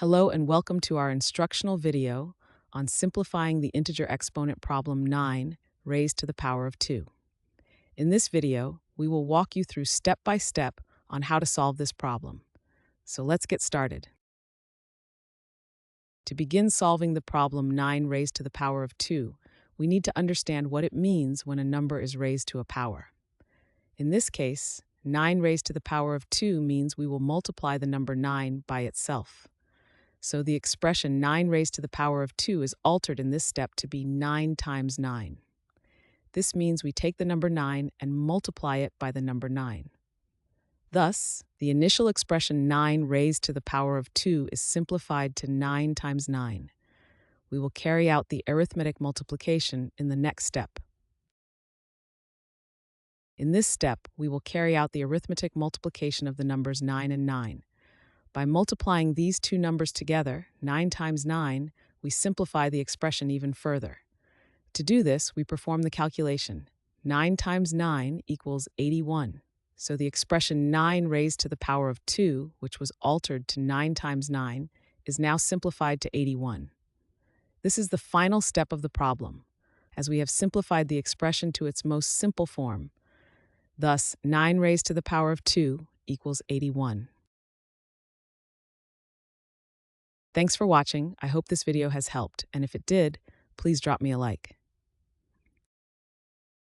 Hello and welcome to our instructional video on simplifying the integer exponent problem 9 raised to the power of 2. In this video, we will walk you through step by step on how to solve this problem. So let's get started. To begin solving the problem 9 raised to the power of 2, we need to understand what it means when a number is raised to a power. In this case, 9 raised to the power of 2 means we will multiply the number 9 by itself. So the expression 9 raised to the power of 2 is altered in this step to be 9 times 9. This means we take the number 9 and multiply it by the number 9. Thus, the initial expression 9 raised to the power of 2 is simplified to 9 times 9. We will carry out the arithmetic multiplication in the next step. In this step, we will carry out the arithmetic multiplication of the numbers 9 and 9. By multiplying these two numbers together, 9 times 9, we simplify the expression even further. To do this, we perform the calculation. 9 times 9 equals 81. So the expression 9 raised to the power of 2, which was altered to 9 times 9, is now simplified to 81. This is the final step of the problem, as we have simplified the expression to its most simple form. Thus, 9 raised to the power of 2 equals 81. Thanks for watching. I hope this video has helped, and if it did, please drop me a like.